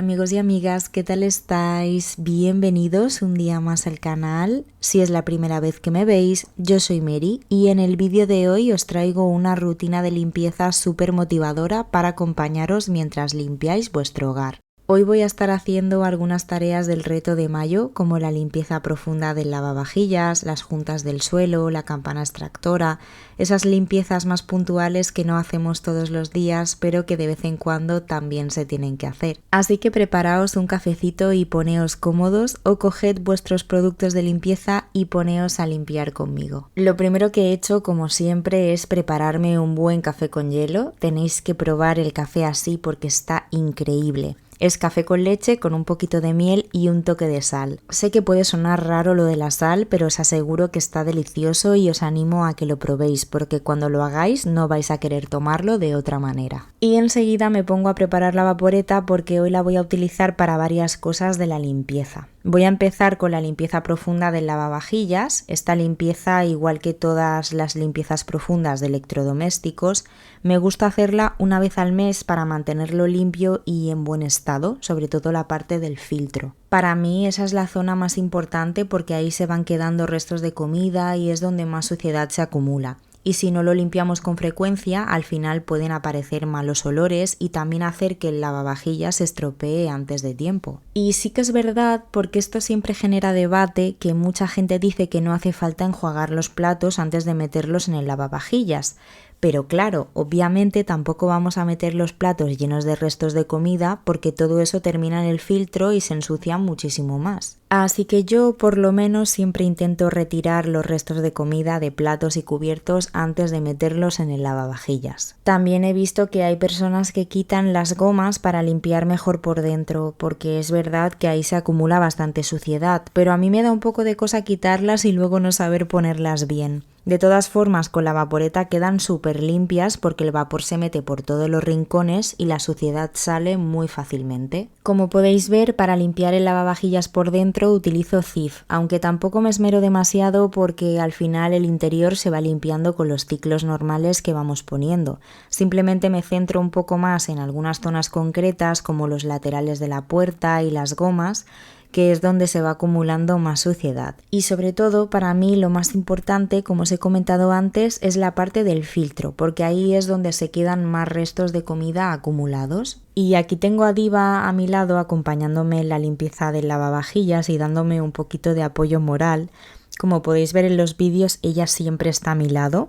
amigos y amigas, ¿qué tal estáis? Bienvenidos un día más al canal. Si es la primera vez que me veis, yo soy Mary y en el vídeo de hoy os traigo una rutina de limpieza súper motivadora para acompañaros mientras limpiáis vuestro hogar. Hoy voy a estar haciendo algunas tareas del reto de mayo, como la limpieza profunda del lavavajillas, las juntas del suelo, la campana extractora, esas limpiezas más puntuales que no hacemos todos los días, pero que de vez en cuando también se tienen que hacer. Así que preparaos un cafecito y poneos cómodos o coged vuestros productos de limpieza y poneos a limpiar conmigo. Lo primero que he hecho, como siempre, es prepararme un buen café con hielo. Tenéis que probar el café así porque está increíble. Es café con leche con un poquito de miel y un toque de sal. Sé que puede sonar raro lo de la sal, pero os aseguro que está delicioso y os animo a que lo probéis, porque cuando lo hagáis no vais a querer tomarlo de otra manera. Y enseguida me pongo a preparar la vaporeta porque hoy la voy a utilizar para varias cosas de la limpieza. Voy a empezar con la limpieza profunda del lavavajillas. Esta limpieza, igual que todas las limpiezas profundas de electrodomésticos, me gusta hacerla una vez al mes para mantenerlo limpio y en buen estado, sobre todo la parte del filtro. Para mí esa es la zona más importante porque ahí se van quedando restos de comida y es donde más suciedad se acumula. Y si no lo limpiamos con frecuencia, al final pueden aparecer malos olores y también hacer que el lavavajillas se estropee antes de tiempo. Y sí que es verdad, porque esto siempre genera debate, que mucha gente dice que no hace falta enjuagar los platos antes de meterlos en el lavavajillas. Pero claro, obviamente tampoco vamos a meter los platos llenos de restos de comida porque todo eso termina en el filtro y se ensucia muchísimo más. Así que yo por lo menos siempre intento retirar los restos de comida de platos y cubiertos antes de meterlos en el lavavajillas. También he visto que hay personas que quitan las gomas para limpiar mejor por dentro, porque es verdad que ahí se acumula bastante suciedad, pero a mí me da un poco de cosa quitarlas y luego no saber ponerlas bien. De todas formas, con la vaporeta quedan súper limpias porque el vapor se mete por todos los rincones y la suciedad sale muy fácilmente. Como podéis ver, para limpiar el lavavajillas por dentro utilizo Cif, aunque tampoco me esmero demasiado porque al final el interior se va limpiando con los ciclos normales que vamos poniendo. Simplemente me centro un poco más en algunas zonas concretas como los laterales de la puerta y las gomas, que es donde se va acumulando más suciedad. Y sobre todo, para mí lo más importante, como os he comentado antes, es la parte del filtro, porque ahí es donde se quedan más restos de comida acumulados. Y aquí tengo a Diva a mi lado acompañándome en la limpieza del lavavajillas y dándome un poquito de apoyo moral. Como podéis ver en los vídeos, ella siempre está a mi lado.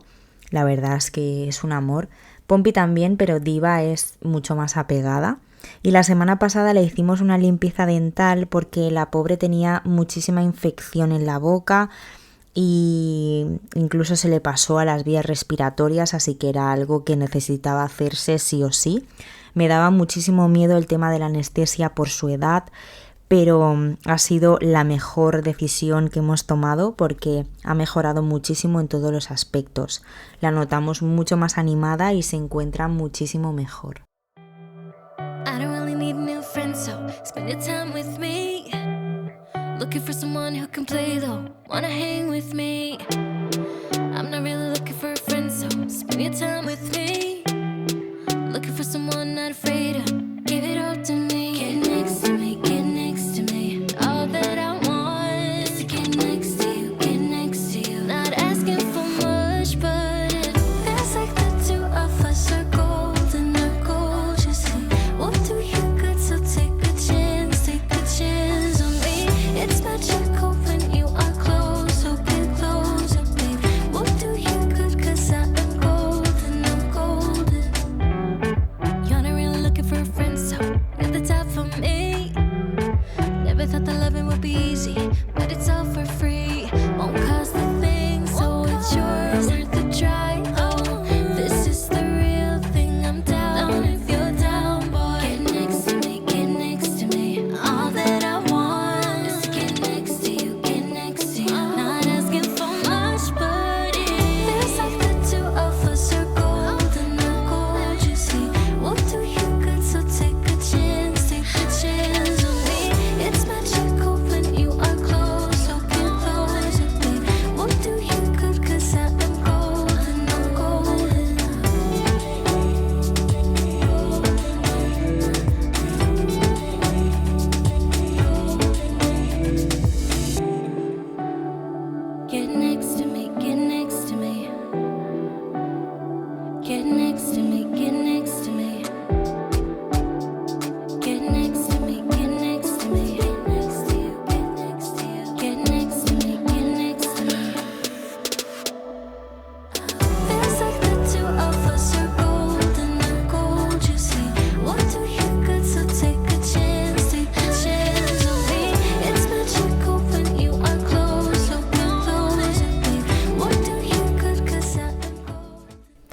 La verdad es que es un amor. Pompi también, pero Diva es mucho más apegada. Y la semana pasada le hicimos una limpieza dental porque la pobre tenía muchísima infección en la boca y incluso se le pasó a las vías respiratorias, así que era algo que necesitaba hacerse sí o sí. Me daba muchísimo miedo el tema de la anestesia por su edad, pero ha sido la mejor decisión que hemos tomado porque ha mejorado muchísimo en todos los aspectos. La notamos mucho más animada y se encuentra muchísimo mejor. I don't really need new friends, so spend your time with me. Looking for someone who can play though, wanna hang with me. I'm not really looking for a friend, so spend your time with me. Looking for someone not afraid to give it all to me. Get next to me, get next to me. All that I want is to get next to you, get next to you. Not asking for much, but it feels like the two of us are golden or gold, you see. We'll do you good, so take a chance on me. It's magical when you are close, so get closer, babe. We'll do you good, 'cause I am golden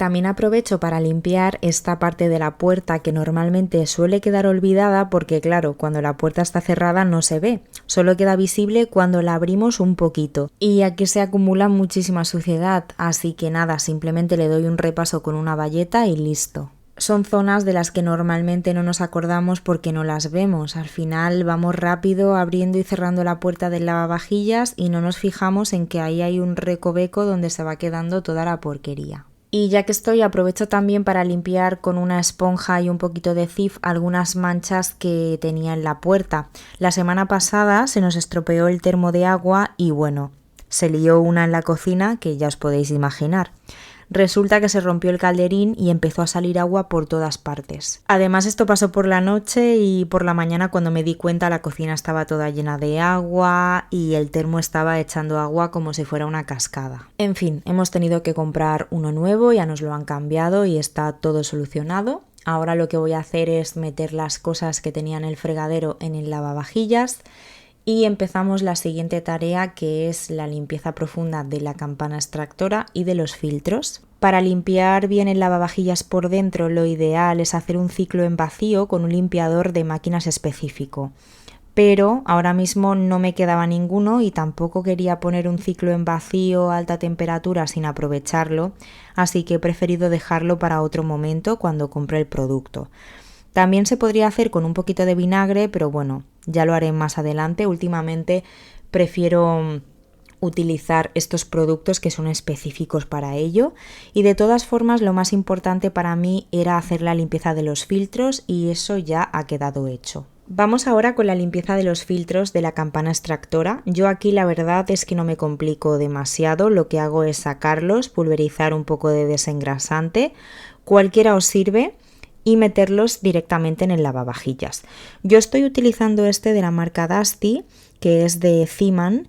También aprovecho para limpiar esta parte de la puerta que normalmente suele quedar olvidada porque claro, cuando la puerta está cerrada no se ve, solo queda visible cuando la abrimos un poquito. Y aquí se acumula muchísima suciedad, así que nada, simplemente le doy un repaso con una bayeta y listo. Son zonas de las que normalmente no nos acordamos porque no las vemos. Al final vamos rápido abriendo y cerrando la puerta del lavavajillas y no nos fijamos en que ahí hay un recoveco donde se va quedando toda la porquería. Y ya que estoy, aprovecho también para limpiar con una esponja y un poquito de Cif algunas manchas que tenía en la puerta. La semana pasada se nos estropeó el termo de agua y bueno, se lió una en la cocina que ya os podéis imaginar. Resulta que se rompió el calderín y empezó a salir agua por todas partes. Además esto pasó por la noche y por la mañana cuando me di cuenta la cocina estaba toda llena de agua y el termo estaba echando agua como si fuera una cascada. En fin, hemos tenido que comprar uno nuevo, ya nos lo han cambiado y está todo solucionado. Ahora lo que voy a hacer es meter las cosas que tenía en el fregadero en el lavavajillas. Y empezamos la siguiente tarea, que es la limpieza profunda de la campana extractora y de los filtros. Para limpiar bien el lavavajillas por dentro, lo ideal es hacer un ciclo en vacío con un limpiador de máquinas específico. Pero ahora mismo no me quedaba ninguno y tampoco quería poner un ciclo en vacío a alta temperatura sin aprovecharlo, así que he preferido dejarlo para otro momento cuando compre el producto. También se podría hacer con un poquito de vinagre, pero bueno, ya lo haré más adelante. Últimamente prefiero utilizar estos productos que son específicos para ello y de todas formas lo más importante para mí era hacer la limpieza de los filtros y eso ya ha quedado hecho. Vamos ahora con la limpieza de los filtros de la campana extractora. Yo aquí la verdad es que no me complico demasiado, lo que hago es sacarlos, pulverizar un poco de desengrasante, cualquiera os sirve, y meterlos directamente en el lavavajillas. Yo estoy utilizando este de la marca Dusty, que es de Zeeman,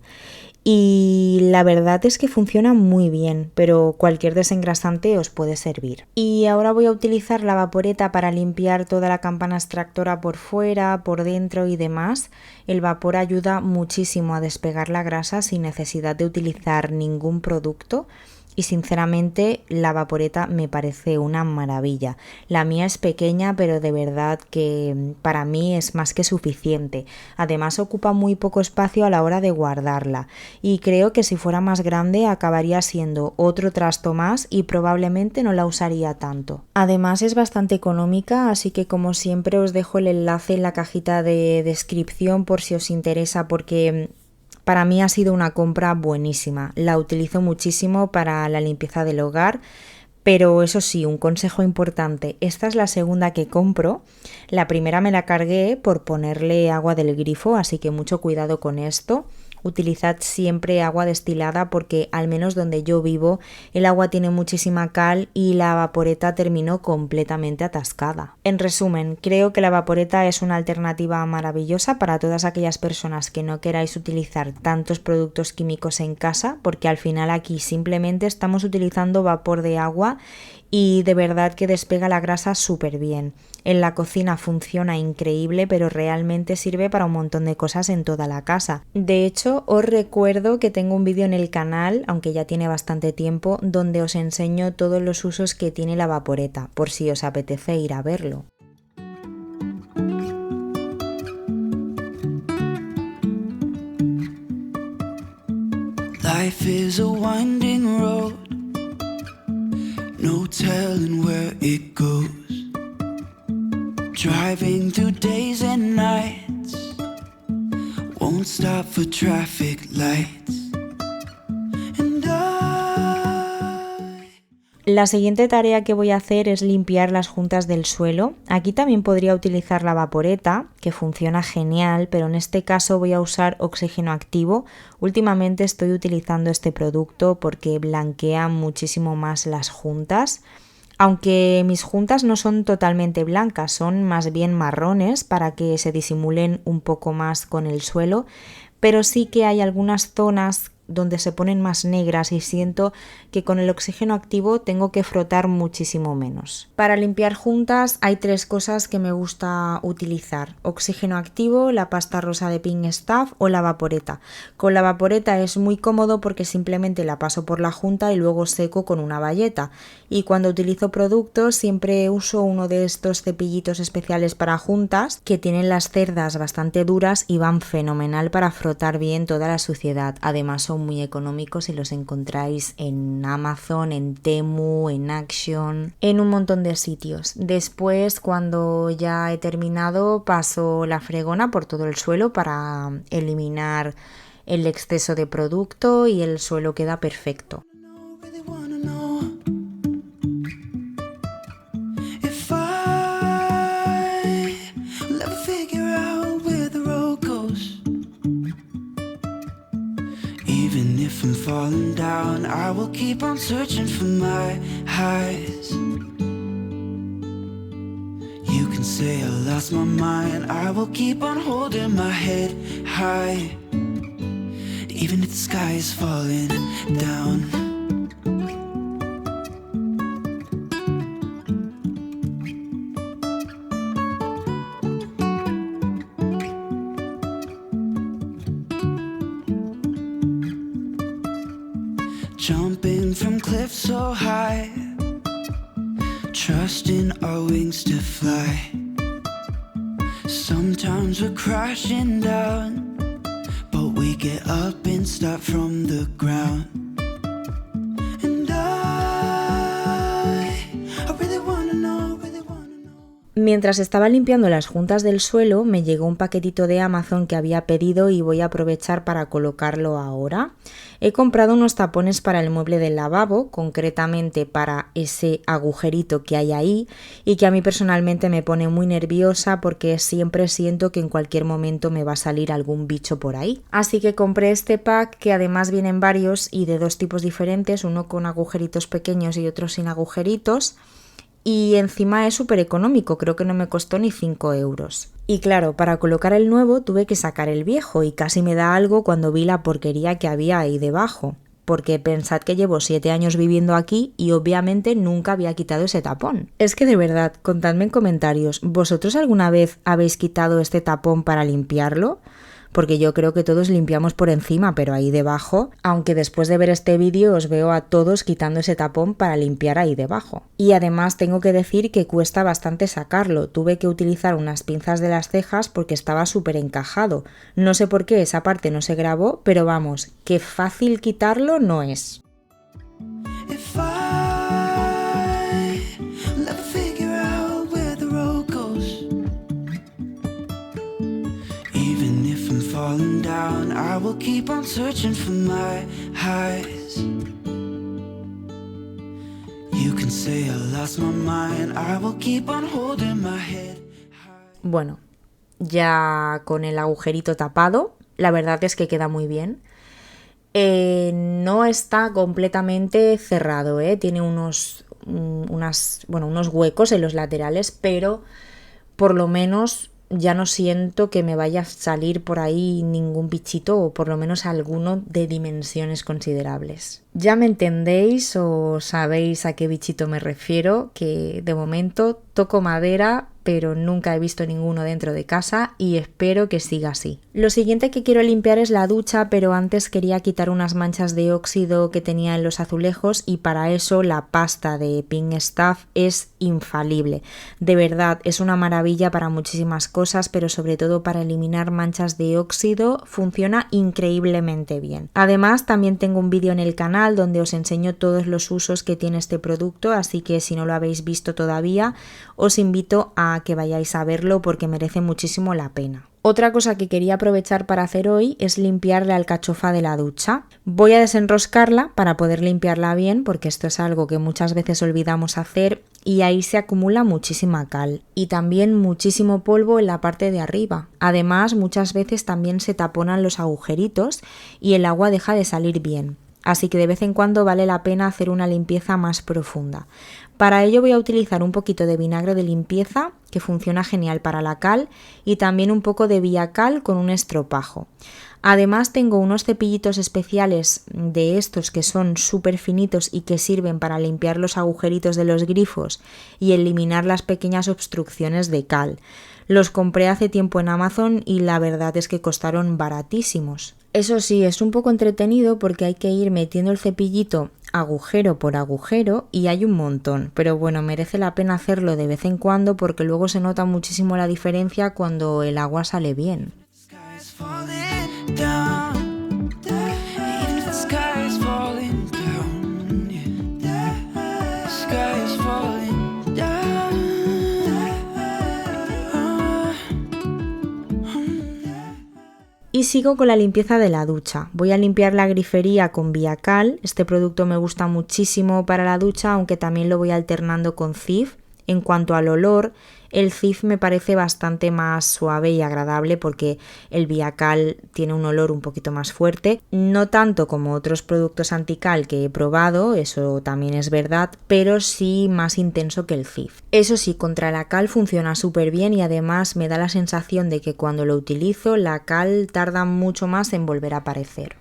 y la verdad es que funciona muy bien, pero cualquier desengrasante os puede servir. Y ahora voy a utilizar la vaporeta para limpiar toda la campana extractora por fuera, por dentro y demás. El vapor ayuda muchísimo a despegar la grasa sin necesidad de utilizar ningún producto. Y sinceramente la vaporeta me parece una maravilla. La mía es pequeña, pero de verdad que para mí es más que suficiente. Además ocupa muy poco espacio a la hora de guardarla y creo que si fuera más grande acabaría siendo otro trasto más y probablemente no la usaría tanto. Además es bastante económica, así que como siempre os dejo el enlace en la cajita de descripción por si os interesa, porque para mí ha sido una compra buenísima, la utilizo muchísimo para la limpieza del hogar, pero eso sí, un consejo importante, esta es la segunda que compro, la primera me la cargué por ponerle agua del grifo, así que mucho cuidado con esto. Utilizad siempre agua destilada porque al menos donde yo vivo el agua tiene muchísima cal y la vaporeta terminó completamente atascada. En resumen, creo que la vaporeta es una alternativa maravillosa para todas aquellas personas que no queráis utilizar tantos productos químicos en casa, porque al final aquí simplemente estamos utilizando vapor de agua y de verdad que despega la grasa súper bien. En la cocina funciona increíble, pero realmente sirve para un montón de cosas en toda la casa. De hecho, os recuerdo que tengo un vídeo en el canal, aunque ya tiene bastante tiempo, donde os enseño todos los usos que tiene la vaporeta, por si os apetece ir a verlo. Life is a winding road. No telling where it goes. Driving through days and nights. Won't stop for traffic lights. And La siguiente tarea que voy a hacer es limpiar las juntas del suelo. Aquí también podría utilizar la vaporeta, que funciona genial, pero en este caso voy a usar oxígeno activo. Últimamente estoy utilizando este producto porque blanquea muchísimo más las juntas. Aunque mis juntas no son totalmente blancas, son más bien marrones para que se disimulen un poco más con el suelo, pero sí que hay algunas zonas donde se ponen más negras y siento que con el oxígeno activo tengo que frotar muchísimo menos. Para limpiar juntas hay 3 cosas que me gusta utilizar: oxígeno activo, la pasta rosa de Pink Stuff o la vaporeta. Con la vaporeta es muy cómodo porque simplemente la paso por la junta y luego seco con una bayeta, y cuando utilizo productos siempre uso uno de estos cepillitos especiales para juntas que tienen las cerdas bastante duras y van fenomenal para frotar bien toda la suciedad. Además son muy económicos y los encontráis en Amazon, en Temu, en Action, en un montón de sitios. Después, cuando ya he terminado, paso la fregona por todo el suelo para eliminar el exceso de producto y el suelo queda perfecto. I'm falling down, I will keep on searching for my highs. You can say I lost my mind, I will keep on holding my head high, even if the sky is falling down. Jumping from cliffs so high, trusting our wings to fly. Sometimes we're crashing down, but we get up and start from the ground. And I really wanna know, Mientras estaba limpiando las juntas del suelo, me llegó un paquetito de Amazon que había pedido y voy a aprovechar para colocarlo ahora. He comprado unos tapones para el mueble del lavabo, concretamente para ese agujerito que hay ahí y que a mí personalmente me pone muy nerviosa porque siempre siento que en cualquier momento me va a salir algún bicho por ahí. Así que compré este pack, que además vienen varios y de 2 tipos diferentes, uno con agujeritos pequeños y otro sin agujeritos. Y encima es súper económico, creo que no me costó ni 5 euros. Y claro, para colocar el nuevo tuve que sacar el viejo y casi me da algo cuando vi la porquería que había ahí debajo. Porque pensad que llevo 7 años viviendo aquí y obviamente nunca había quitado ese tapón. Es que de verdad, contadme en comentarios, ¿vosotros alguna vez habéis quitado este tapón para limpiarlo? Porque yo creo que todos limpiamos por encima, pero ahí debajo, aunque después de ver este vídeo os veo a todos quitando ese tapón para limpiar ahí debajo. Y además tengo que decir que cuesta bastante sacarlo, tuve que utilizar unas pinzas de las cejas porque estaba súper encajado. No sé por qué esa parte no se grabó, pero vamos, que fácil quitarlo no es. Falling down, I will keep on searching for my highs. You can say I lost my mind, I will keep on holding my head high. Bueno, ya con el agujerito tapado, la verdad es que queda muy bien. No está completamente cerrado, tiene unos huecos en los laterales, pero por lo menos ya no siento que me vaya a salir por ahí ningún bichito, o por lo menos alguno de dimensiones considerables. Ya me entendéis o sabéis a qué bichito me refiero, que de momento toco madera, pero nunca he visto ninguno dentro de casa y espero que siga así. Lo siguiente que quiero limpiar es la ducha, pero antes quería quitar unas manchas de óxido que tenía en los azulejos y para eso la pasta de Pink Stuff es infalible. De verdad, es una maravilla para muchísimas cosas, pero sobre todo para eliminar manchas de óxido funciona increíblemente bien. Además, también tengo un vídeo en el canal donde os enseño todos los usos que tiene este producto, así que si no lo habéis visto todavía, os invito a que vayáis a verlo porque merece muchísimo la pena. Otra cosa que quería aprovechar para hacer hoy es limpiar la alcachofa de la ducha. Voy a desenroscarla para poder limpiarla bien, porque esto es algo que muchas veces olvidamos hacer y ahí se acumula muchísima cal y también muchísimo polvo en la parte de arriba. Además, muchas veces también se taponan los agujeritos y el agua deja de salir bien. así que de vez en cuando vale la pena hacer una limpieza más profunda. Para ello voy a utilizar un poquito de vinagre de limpieza, que funciona genial para la cal, y también un poco de Viacal con un estropajo. Además tengo unos cepillitos especiales de estos que son súper finitos y que sirven para limpiar los agujeritos de los grifos y eliminar las pequeñas obstrucciones de cal. Los compré hace tiempo en Amazon y la verdad es que costaron baratísimos. Eso sí, es un poco entretenido porque hay que ir metiendo el cepillito agujero por agujero y hay un montón, pero bueno, merece la pena hacerlo de vez en cuando porque luego se nota muchísimo la diferencia cuando el agua sale bien. Y sigo con la limpieza de la ducha. Voy a limpiar la grifería con Viacal. Este producto me gusta muchísimo para la ducha, aunque también lo voy alternando con Cif. En cuanto al olor, el Cif me parece bastante más suave y agradable porque el Viacal tiene un olor un poquito más fuerte, no tanto como otros productos antical que he probado, eso también es verdad, pero sí más intenso que el Cif. Eso sí, contra la cal funciona súper bien y además me da la sensación de que cuando lo utilizo la cal tarda mucho más en volver a aparecer.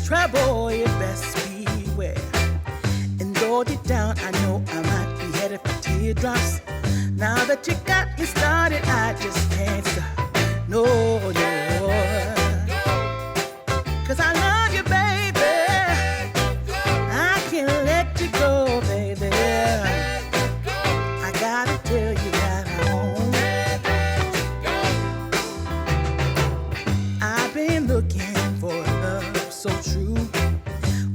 Trouble, you best beware. And though deep down, I know I might be headed for teardrops. Now that you got me started, I just can't stop. No, no. 'Cause I love you, baby. I can't let you go, baby. I gotta tell you that I won't. I've been looking for love so true.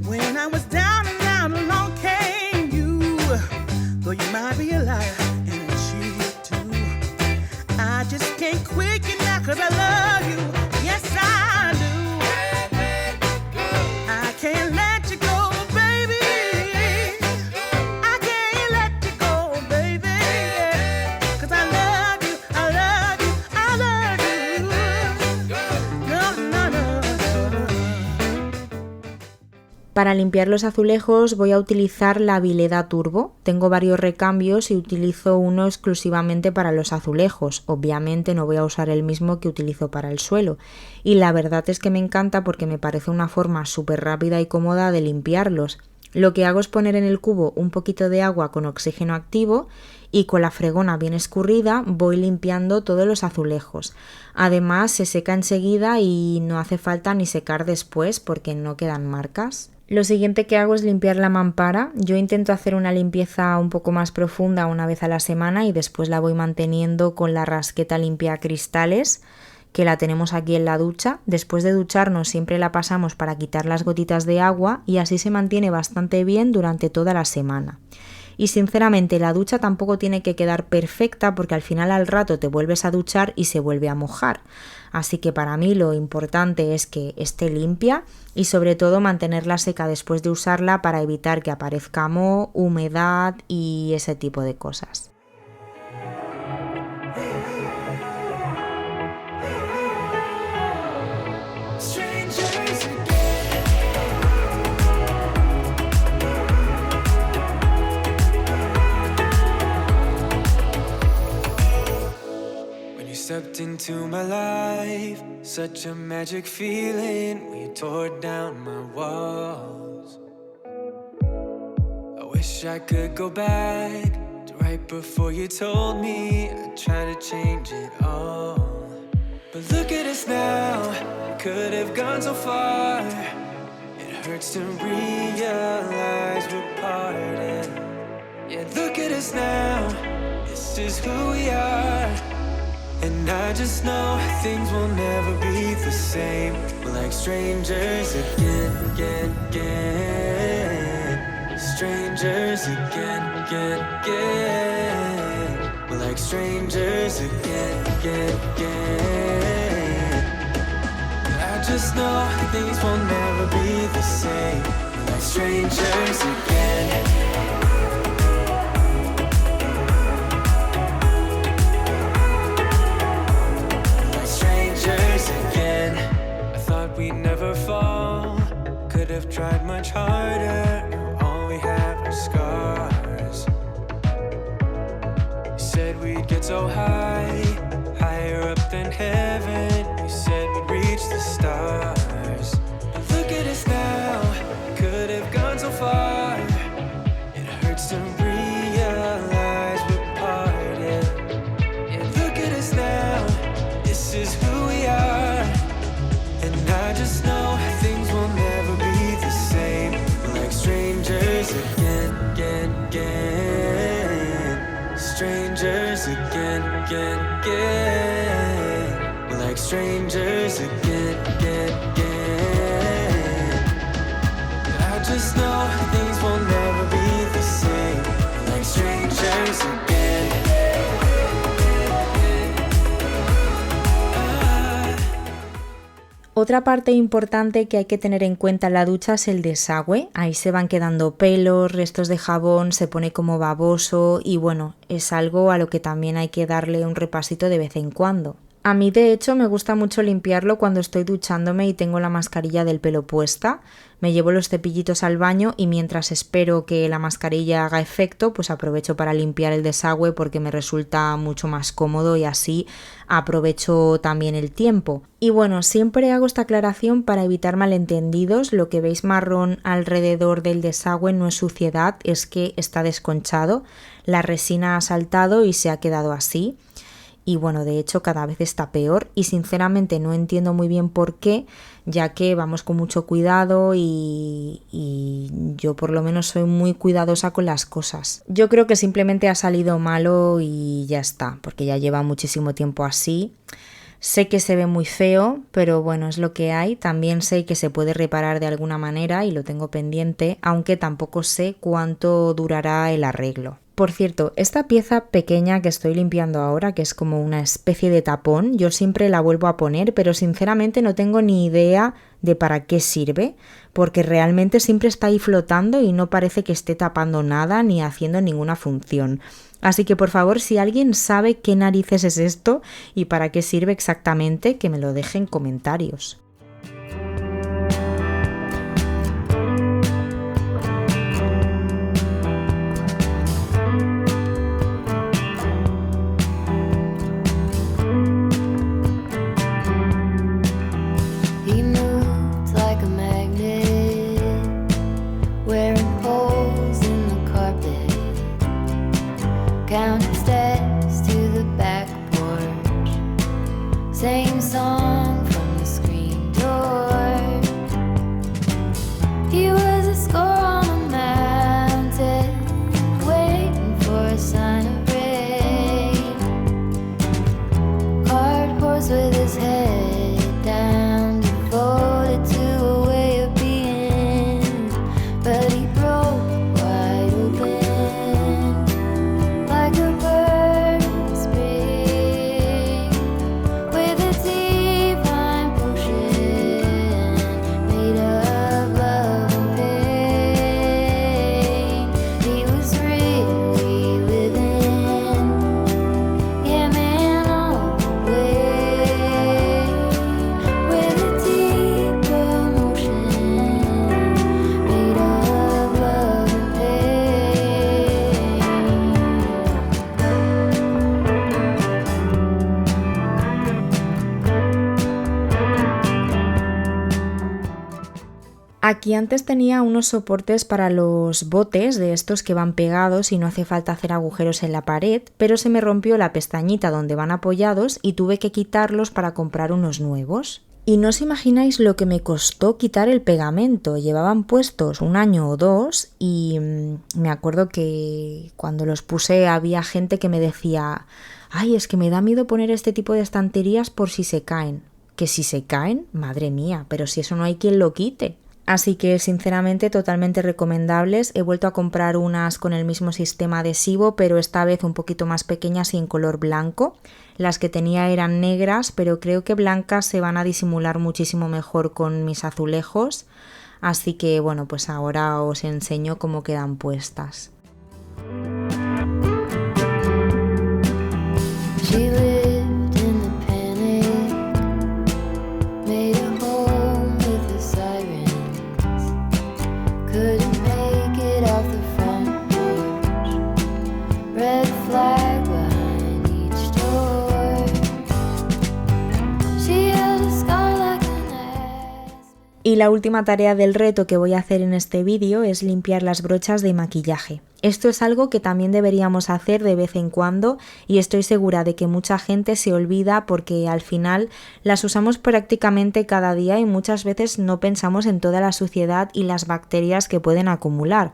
When I was down and out, along came you. Though you might be a liar and a cheat too, I just can't quit you now 'cause I love you. Yes, I do. I can't let you go, baby. I can't let you go, baby. 'Cause I love you, I love you, I love you. No, no, no. Para limpiar los azulejos voy a utilizar la Vileda Turbo. Tengo varios recambios y utilizo uno exclusivamente para los azulejos. Obviamente no voy a usar el mismo que utilizo para el suelo. Y la verdad es que me encanta porque me parece una forma súper rápida y cómoda de limpiarlos. Lo que hago es poner en el cubo un poquito de agua con oxígeno activo y con la fregona bien escurrida voy limpiando todos los azulejos. Además se seca enseguida y no hace falta ni secar después porque no quedan marcas. Lo siguiente que hago es limpiar la mampara. Yo intento hacer una limpieza un poco más profunda una vez a la semana y después la voy manteniendo con la rasqueta limpia cristales, que la tenemos aquí en la ducha. Después de ducharnos siempre la pasamos para quitar las gotitas de agua y así se mantiene bastante bien durante toda la semana. Y sinceramente la ducha tampoco tiene que quedar perfecta porque al final al rato te vuelves a duchar y se vuelve a mojar. Así que para mí lo importante es que esté limpia y sobre todo mantenerla seca después de usarla para evitar que aparezca moho, humedad y ese tipo de cosas. Stepped into my life, such a magic feeling when you tore down my walls. I wish I could go back to right before you told me I'd try to change it all. But look at us now, we could have gone so far. It hurts to realize we're parted. Yeah, look at us now, this is who we are. And I just know things will never be the same. We're like strangers again. Strangers again. We're like strangers again. just know things will never be the same. We're like strangers again. We're like strangers again. I thought we'd never fall. Could have tried much harder. Now all we have are scars. You said we'd get so high, higher up than heaven. You said we'd reach the stars. But look at us now, could have gone so far. It hurts to realize we're parted. And look at us now, this is who we are. And I just know things will never be the same. We're like strangers again, again, again. Strangers again, again, again. We're like strangers again, again, again. I just know things will never be the same. We're like strangers again. Otra parte importante que hay que tener en cuenta en la ducha es el desagüe. Ahí se van quedando pelos, restos de jabón, se pone como baboso y bueno, es algo a lo que también hay que darle un repasito de vez en cuando. A mí de hecho me gusta mucho limpiarlo cuando estoy duchándome y tengo la mascarilla del pelo puesta. Me llevo los cepillitos al baño y mientras espero que la mascarilla haga efecto, pues aprovecho para limpiar el desagüe porque me resulta mucho más cómodo y así aprovecho también el tiempo. Y bueno, siempre hago esta aclaración para evitar malentendidos. Lo que veis marrón alrededor del desagüe no es suciedad, es que está desconchado. La resina ha saltado y se ha quedado así. Y bueno, de hecho cada vez está peor y sinceramente no entiendo muy bien por qué, ya que vamos con mucho cuidado y yo por lo menos soy muy cuidadosa con las cosas. Yo creo que simplemente ha salido malo y ya está, porque ya lleva muchísimo tiempo así. Sé que se ve muy feo, pero bueno, es lo que hay. También sé que se puede reparar de alguna manera y lo tengo pendiente, aunque tampoco sé cuánto durará el arreglo. Por cierto, esta pieza pequeña que estoy limpiando ahora, que es como una especie de tapón, yo siempre la vuelvo a poner, pero sinceramente no tengo ni idea de para qué sirve, porque realmente siempre está ahí flotando y no parece que esté tapando nada ni haciendo ninguna función. Así que por favor, si alguien sabe qué narices es esto y para qué sirve exactamente, que me lo deje en comentarios. Same song from the screen door. He was a score on a mountain, waiting for a sign of rain. Hard horse with his head down, devoted to a way of being, but he broke wide open like a bird in spring, with a divine potion made of love and pain. He was really living, yeah man, all the way, with a deep emotion made of love and pain. Aquí antes tenía unos soportes para los botes de estos que van pegados y no hace falta hacer agujeros en la pared, pero se me rompió la pestañita donde van apoyados y tuve que quitarlos para comprar unos nuevos. Y no os imagináis lo que me costó quitar el pegamento. Llevaban puestos 1 año o 2 y me acuerdo que cuando los puse había gente que me decía: ay, es que me da miedo poner este tipo de estanterías por si se caen. Que si se caen, madre mía, pero si eso no hay quien lo quite. Así que sinceramente totalmente recomendables. He vuelto a comprar unas con el mismo sistema adhesivo, pero esta vez un poquito más pequeñas y en color blanco. Las que tenía eran negras, pero creo que blancas se van a disimular muchísimo mejor con mis azulejos. Así que bueno, pues ahora os enseño cómo quedan puestas. Y la última tarea del reto que voy a hacer en este vídeo es limpiar las brochas de maquillaje. Esto es algo que también deberíamos hacer de vez en cuando y estoy segura de que mucha gente se olvida porque al final las usamos prácticamente cada día y muchas veces no pensamos en toda la suciedad y las bacterias que pueden acumular.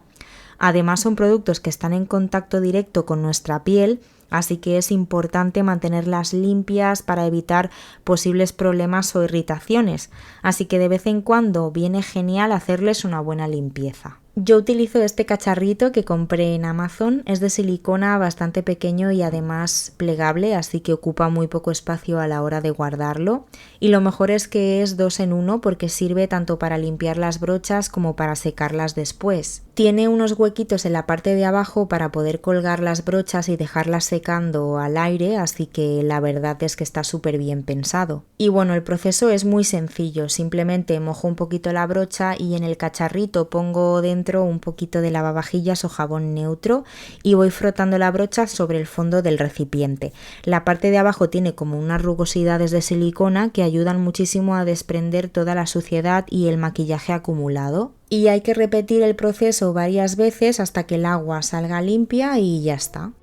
Además son productos que están en contacto directo con nuestra piel, así que es importante mantenerlas limpias para evitar posibles problemas o irritaciones. Así que de vez en cuando viene genial hacerles una buena limpieza. Yo utilizo este cacharrito que compré en Amazon, es de silicona bastante pequeño y además plegable, así que ocupa muy poco espacio a la hora de guardarlo. Y lo mejor es que es 2 en 1 porque sirve tanto para limpiar las brochas como para secarlas después. Tiene unos huequitos en la parte de abajo para poder colgar las brochas y dejarlas secando al aire, así que la verdad es que está súper bien pensado. Y bueno, el proceso es muy sencillo, simplemente mojo un poquito la brocha y en el cacharrito pongo dentro un poquito de lavavajillas o jabón neutro y voy frotando la brocha sobre el fondo del recipiente. La parte de abajo tiene como unas rugosidades de silicona que ayudan muchísimo a desprender toda la suciedad y el maquillaje acumulado. Y hay que repetir el proceso varias veces hasta que el agua salga limpia y ya está.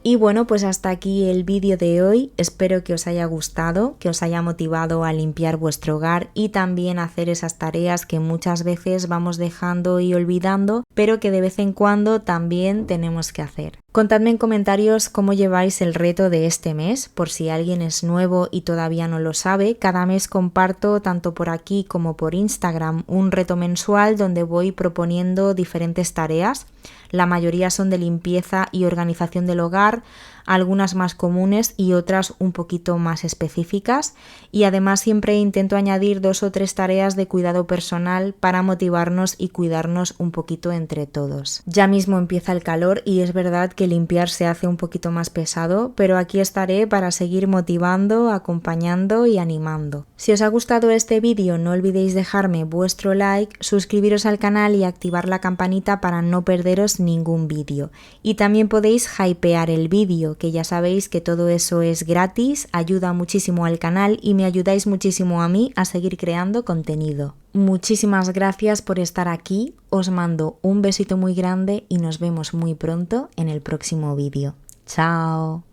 Y bueno, pues hasta aquí el vídeo de hoy. Espero que os haya gustado, que os haya motivado a limpiar vuestro hogar y también a hacer esas tareas que muchas veces vamos dejando y olvidando, pero que de vez en cuando también tenemos que hacer. Contadme en comentarios cómo lleváis el reto de este mes, por si alguien es nuevo y todavía no lo sabe. Cada mes comparto tanto por aquí como por Instagram un reto mensual donde voy proponiendo diferentes tareas. La mayoría son de limpieza y organización del hogar, algunas más comunes y otras un poquito más específicas, y además siempre intento añadir 2 o 3 tareas de cuidado personal para motivarnos y cuidarnos un poquito entre todos. Ya mismo empieza el calor y es verdad que limpiar se hace un poquito más pesado, pero aquí estaré para seguir motivando, acompañando y animando. Si os ha gustado este vídeo no olvidéis dejarme vuestro like, suscribiros al canal y activar la campanita para no perderos ningún vídeo. Y también podéis hypear el vídeo, que ya sabéis que todo eso es gratis, ayuda muchísimo al canal y me ayudáis muchísimo a mí a seguir creando contenido. Muchísimas gracias por estar aquí, os mando un besito muy grande y nos vemos muy pronto en el próximo vídeo. ¡Chao!